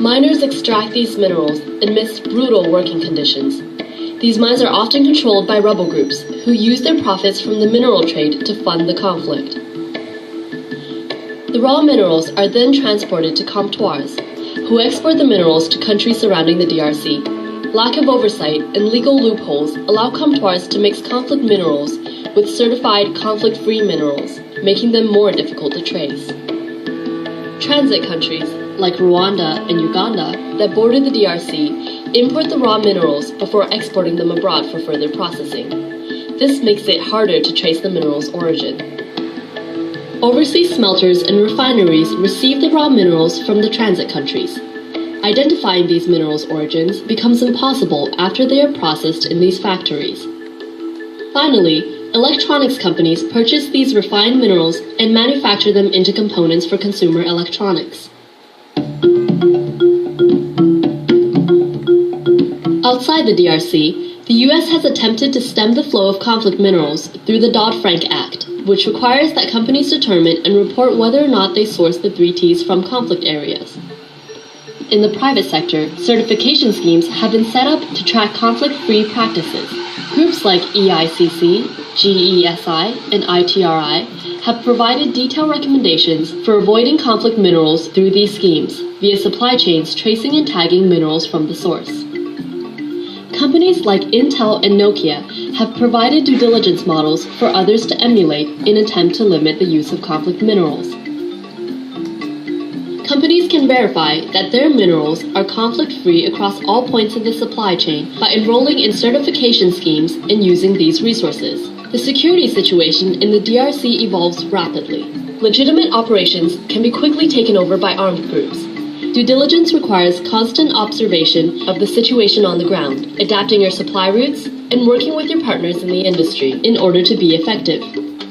Miners extract these minerals amidst brutal working conditions. These mines are often controlled by rebel groups who use their profits from the mineral trade to fund the conflict. The raw minerals are then transported to comptoirs, who export the minerals to countries surrounding the DRC. Lack of oversight and legal loopholes allow comptoirs to mix conflict minerals with certified conflict-free minerals, making them more difficult to trace. Transit countries, like Rwanda and Uganda, that border the DRC, import the raw minerals before exporting them abroad for further processing. This makes it harder to trace the mineral's origin. Overseas smelters and refineries receive the raw minerals from the transit countries. Identifying these minerals' origins becomes impossible after they are processed in these factories. Finally, electronics companies purchase these refined minerals and manufacture them into components for consumer electronics. Outside the DRC, the U.S. has attempted to stem the flow of conflict minerals through the Dodd-Frank Act, which requires that companies determine and report whether or not they source the 3Ts from conflict areas. In the private sector, certification schemes have been set up to track conflict-free practices. Groups like EICC, GESI, and ITRI have provided detailed recommendations for avoiding conflict minerals through these schemes, via supply chains tracing and tagging minerals from the source. Companies like Intel and Nokia have provided due diligence models for others to emulate in an attempt to limit the use of conflict minerals. Companies can verify that their minerals are conflict-free across all points of the supply chain by enrolling in certification schemes and using these resources. The security situation in the DRC evolves rapidly. legitimate operations can be quickly taken over by armed groups. Due diligence requires constant observation of the situation on the ground, adapting your supply routes, and working with your partners in the industry in order to be effective.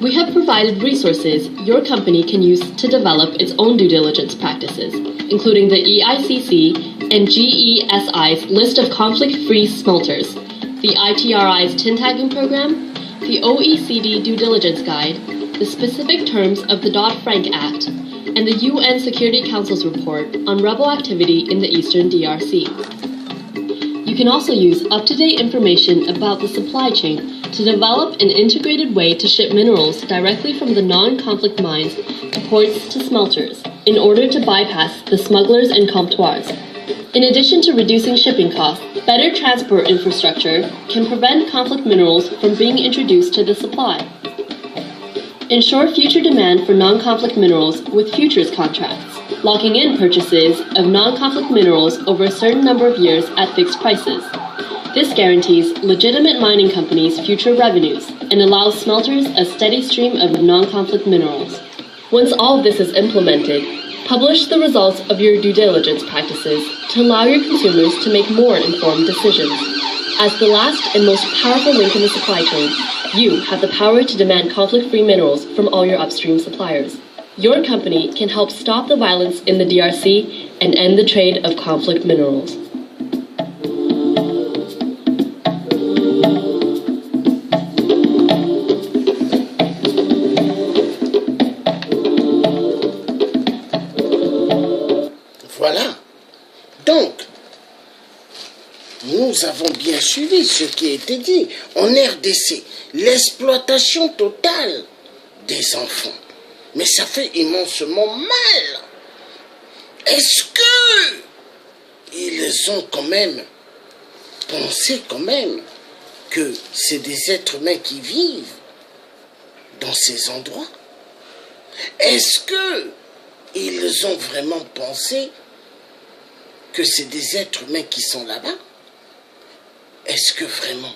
We have provided resources your company can use to develop its own due diligence practices, including the EICC and GESI's list of conflict-free smelters, the ITRI's tin tagging program, the OECD due diligence guide, the specific terms of the Dodd-Frank Act, and the UN Security Council's report on rebel activity in the Eastern DRC. You can also use up-to-date information about the supply chain to develop an integrated way to ship minerals directly from the non-conflict mines to ports to smelters in order to bypass the smugglers and comptoirs. In addition to reducing shipping costs, better transport infrastructure can prevent conflict minerals from being introduced to the supply. Ensure future demand for non-conflict minerals with futures contracts, locking in purchases of non-conflict minerals over a certain number of years at fixed prices. This guarantees legitimate mining companies future revenues and allows smelters a steady stream of non-conflict minerals. Once all of this is implemented, publish the results of your due diligence practices to allow your consumers to make more informed decisions. As the last and most powerful link in the supply chain, you have the power to demand conflict-free minerals from all your upstream suppliers. Your company can help stop the violence in the DRC and end the trade of conflict minerals. Voilà. Donc, nous avons bien suivi ce qui a été dit. En RDC, l'exploitation totale des enfants. Mais ça fait immensement mal. Est-ce que ils ont quand même pensé que c'est des êtres humains qui vivent dans ces endroits? Est-ce que ils ont vraiment pensé que c'est des êtres humains qui sont là-bas? Est-ce que vraiment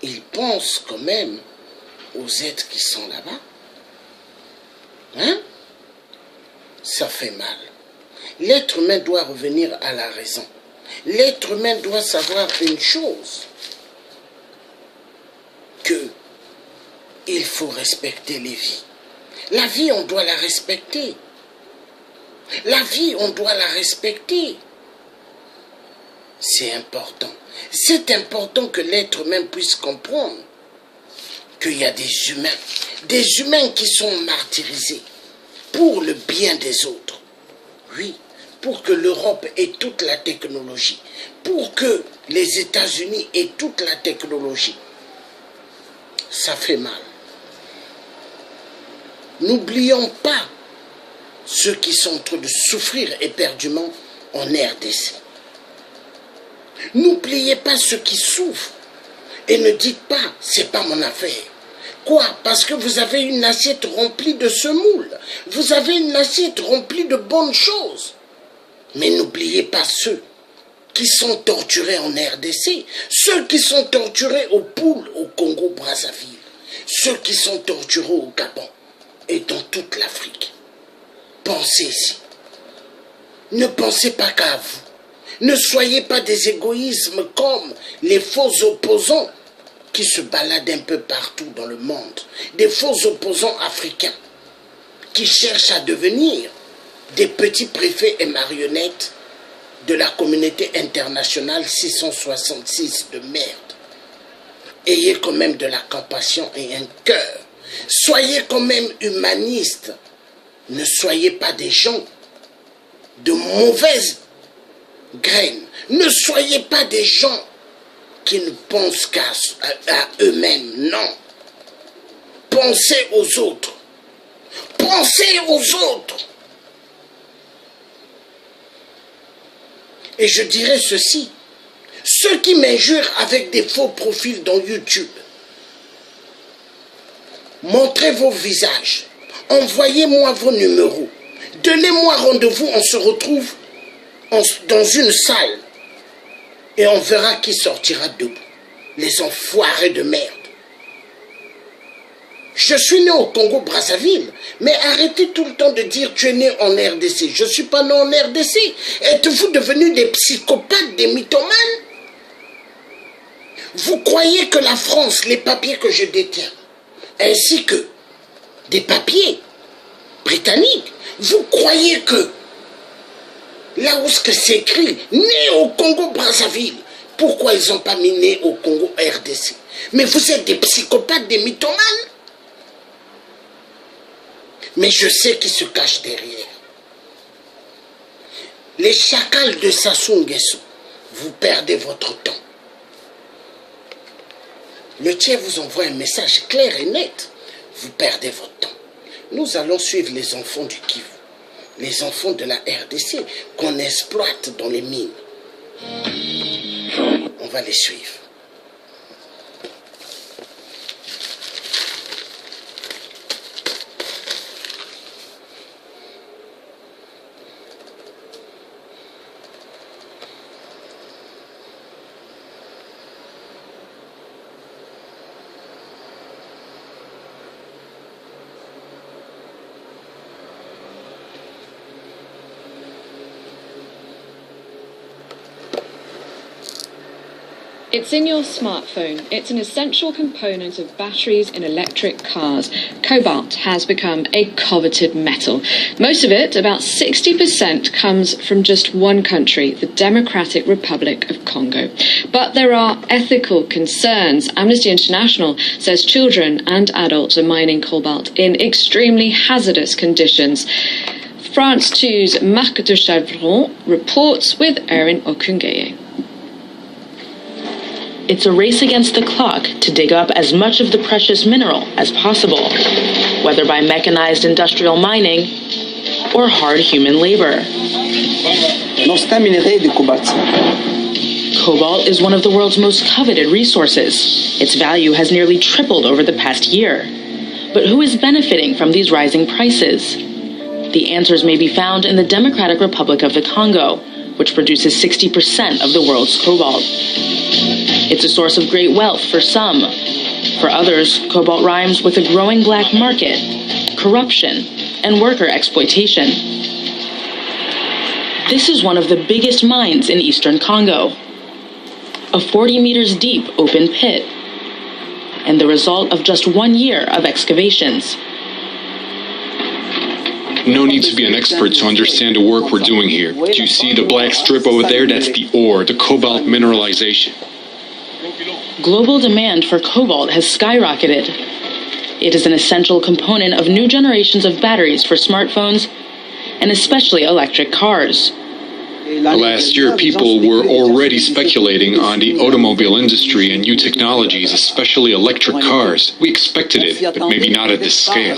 ils pensent quand même aux êtres qui sont là-bas? Hein? Ça fait mal. L'être humain doit revenir à la raison. L'être humain doit savoir une chose, que il faut respecter les vies. La vie, on doit la respecter. La vie, on doit la respecter. C'est important. C'est important que l'être humain puisse comprendre qu'il y a des humains qui sont martyrisés pour le bien des autres. Oui, pour que l'Europe ait toute la technologie, pour que les États-Unis aient toute la technologie. Ça fait mal. N'oublions pas ceux qui sont en train de souffrir éperdument en RDC. N'oubliez pas ceux qui souffrent et ne dites pas, c'est pas mon affaire. Quoi? Parce que vous avez une assiette remplie de semoule. Vous avez une assiette remplie de bonnes choses. Mais n'oubliez pas ceux qui sont torturés en RDC, ceux qui sont torturés au Poul, au Congo-Brazzaville, ceux qui sont torturés au Gabon et dans toute l'Afrique. Pensez-y. Ne pensez pas qu'à vous. Ne soyez pas des égoïsmes comme les faux opposants qui se baladent un peu partout dans le monde. Des faux opposants africains qui cherchent à devenir des petits préfets et marionnettes de la communauté internationale 666 de merde. Ayez quand même de la compassion et un cœur. Soyez quand même humanistes. Ne soyez pas des gens de mauvaises graines. Ne soyez pas des gens qui ne pensent qu'à eux-mêmes. Non. Pensez aux autres. Pensez aux autres. Et je dirais ceci. Ceux qui m'injurent avec des faux profils dans YouTube, montrez vos visages. Envoyez-moi vos numéros. Donnez-moi rendez-vous. On se retrouve dans une salle. Et on verra qui sortira debout. Les enfoirés de merde. Je suis né au Congo-Brazzaville, mais arrêtez tout le temps de dire tu es né en RDC. Je ne suis pas né en RDC. Êtes-vous devenus des psychopathes, des mythomanes? Vous croyez que la France, les papiers que je détiens, ainsi que des papiers britanniques, vous croyez que là où c'est écrit, né au Congo-Brazzaville, pourquoi ils n'ont pas mis né au Congo-RDC? Mais vous êtes des psychopathes, des mythomanes. Mais je sais qui se cache derrière. Les chacals de Sassou Nguesso, vous perdez votre temps. Le tien vous envoie un message clair et net. Vous perdez votre temps. Nous allons suivre les enfants du Kivu, les enfants de la RDC qu'on exploite dans les mines. On va les suivre. It's in your smartphone. It's an essential component of batteries in electric cars. Cobalt has become a coveted metal. Most of it, about 60%, comes from just one country, the Democratic Republic of Congo. But there are ethical concerns. Amnesty International says children and adults are mining cobalt in extremely hazardous conditions. France 2's Marc de Chavron reports with Erin Okungeye. It's a race against the clock to dig up as much of the precious mineral as possible, whether by mechanized industrial mining or hard human labor. Cobalt is one of the world's most coveted resources. Its value has nearly tripled over the past year. But who is benefiting from these rising prices? The answers may be found in the Democratic Republic of the Congo, which produces 60% of the world's cobalt. It's a source of great wealth for some. For others, cobalt rhymes with a growing black market, corruption, and worker exploitation. This is one of the biggest mines in eastern Congo. A 40 meters deep open pit, and the result of just 1 year of excavations. No need to be an expert to understand the work we're doing here. Do you see the black strip over there? That's the ore, the cobalt mineralization. Global demand for cobalt has skyrocketed. It is an essential component of new generations of batteries for smartphones and especially electric cars. Last year, people were already speculating on the automobile industry and new technologies, especially electric cars. We expected it, but maybe not at this scale.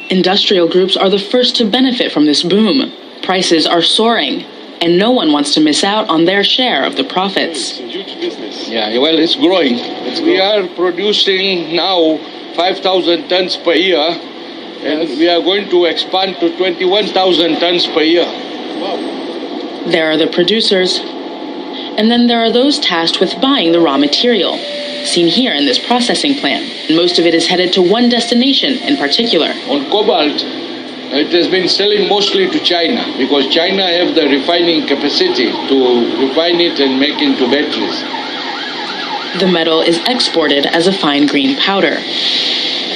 Industrial groups are the first to benefit from this boom. Prices are soaring, and no one wants to miss out on their share of the profits. Yeah, well, it's growing. We are producing now 5,000 tons per year, and we are going to expand to 21,000 tons per year. There are the producers, and then there are those tasked with buying the raw material, seen here in this processing plant. Most of it is headed to one destination in particular. On cobalt, it has been selling mostly to China, because China have the refining capacity to refine it and make into batteries. The metal is exported as a fine green powder.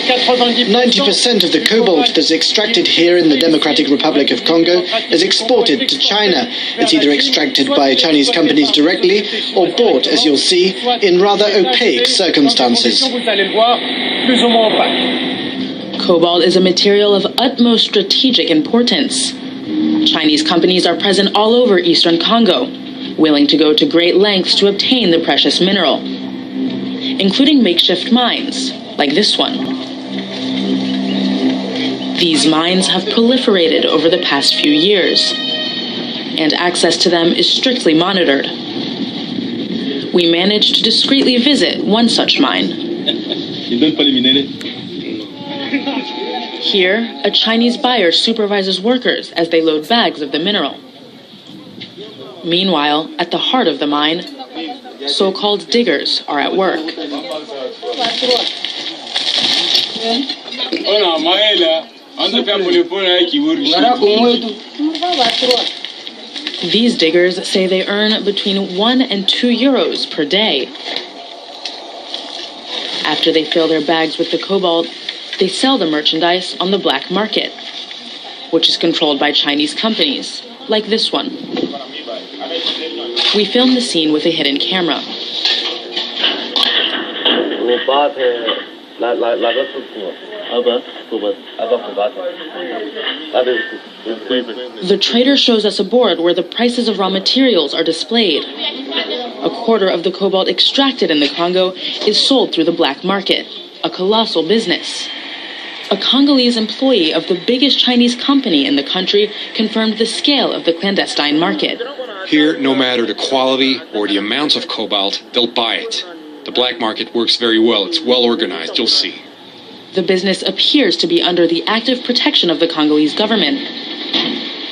90% of the cobalt that's extracted here in the Democratic Republic of Congo is exported to China. It's either extracted by Chinese companies directly or bought, as you'll see, in rather opaque circumstances. Cobalt is a material of utmost strategic importance. Chinese companies are present all over eastern Congo, willing to go to great lengths to obtain the precious mineral, including makeshift mines, like this one. These mines have proliferated over the past few years, and access to them is strictly monitored. We managed to discreetly visit one such mine. Here, a Chinese buyer supervises workers as they load bags of the mineral. Meanwhile, at the heart of the mine, so-called diggers are at work. These diggers say they earn between 1 and 2 euros per day. After they fill their bags with the cobalt, they sell the merchandise on the black market, which is controlled by Chinese companies, like this one. We filmed the scene with a hidden camera. The trader shows us a board where the prices of raw materials are displayed. A quarter of the cobalt extracted in the Congo is sold through the black market, a colossal business. A Congolese employee of the biggest Chinese company in the country confirmed the scale of the clandestine market. Here, no matter the quality or the amount of cobalt, they'll buy it. The black market works very well. It's well organized, you'll see. The business appears to be under the active protection of the Congolese government.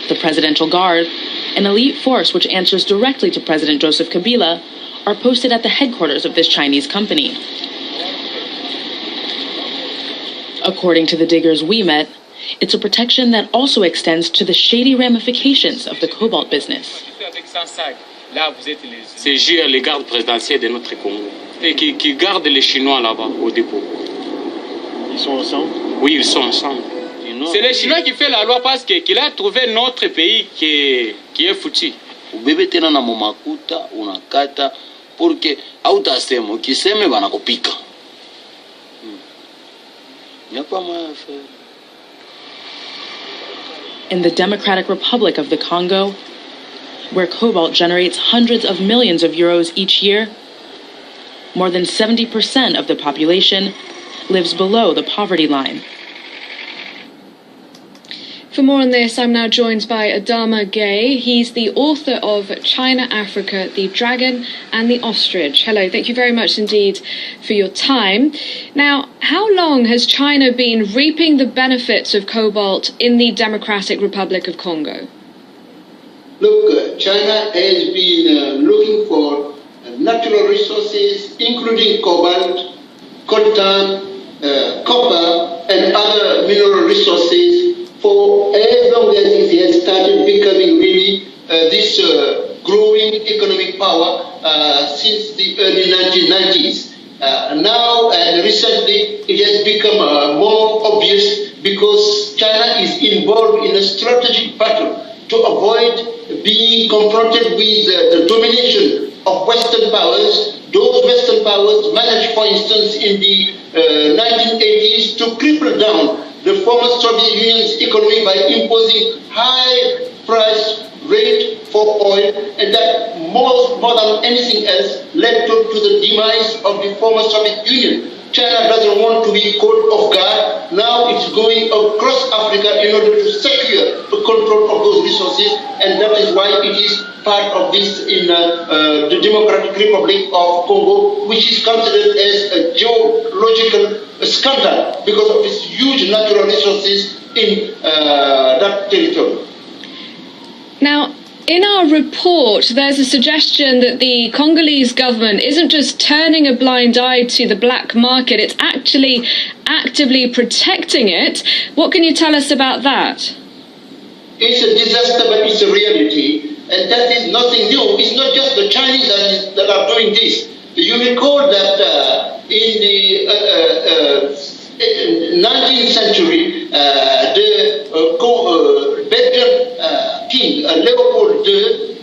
The Presidential Guard, an elite force which answers directly to President Joseph Kabila, are posted at the headquarters of this Chinese company. According to the diggers we met, it's a protection that also extends to the shady ramifications of the cobalt business. C'est GIR, les gardes présidentiels de notre Congo, et qui gardent les Chinois là-bas au dépôt. Ils sont ensemble? Oui, ils sont ensemble. C'est les Chinois qui font la loi parce qu'il a trouvé notre pays qui est foutu. Ubebe tena na momakuta unakata porque hautasema ukiseme wanakupika. In the Democratic Republic of the Congo, where cobalt generates hundreds of millions of euros each year, more than 70% of the population lives below the poverty line. For more on this, I'm now joined by Adama Gaye. He's the author of China, Africa, the Dragon and the Ostrich. Hello, thank you very much indeed for your time. Now, how long has China been reaping the benefits of cobalt in the Democratic Republic of Congo? Look, China has been looking for natural resources, including cobalt, coltan, copper, and other mineral resources for as long as it has started becoming really this growing economic power since the early 1990s. Now and recently it has become more obvious because China is involved in a strategic battle to avoid being confronted with the domination of Western powers. Those Western powers managed, for instance, in the 1980s to cripple down the former Soviet Union's economy by imposing high price rate for oil, and that more than anything else led to the demise of the former Soviet Union. China doesn't want to be caught off guard. Now it's going across Africa in order to secure the control of those resources, and that is why it is part of this in the Democratic Republic of Congo, which is considered as a geological scandal because of its huge natural resources in that territory. Now, in our report, there's a suggestion that the Congolese government isn't just turning a blind eye to the black market, it's actually actively protecting it. What can you tell us about that? It's a disaster, but it's a reality, and that is nothing new. It's not just the Chinese that are doing this. You recall that in the 19th century, the Belgian king, Leopold II,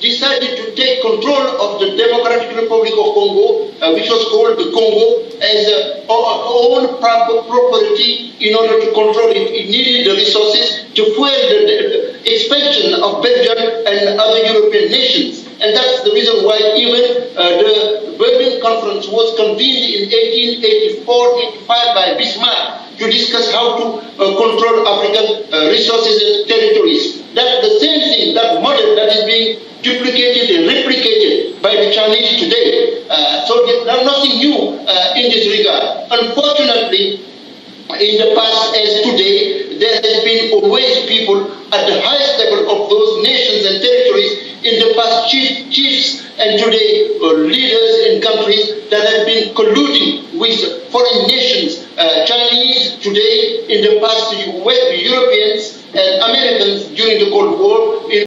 decided to take control of the Democratic Republic of Congo, which was called the Congo, as own property in order to control it. It needed the resources to fuel the expansion of Belgium and other European nations. And that's the reason why even the Berlin Conference was convened in 1884-85 by Bismarck to discuss how to control African resources and territories. That's the same thing, that model that is being duplicated and replicated by the Chinese today. So there's nothing new in this regard. Unfortunately, in the past as today, there has been always people at the highest level of those nations and territories in the past chiefs and today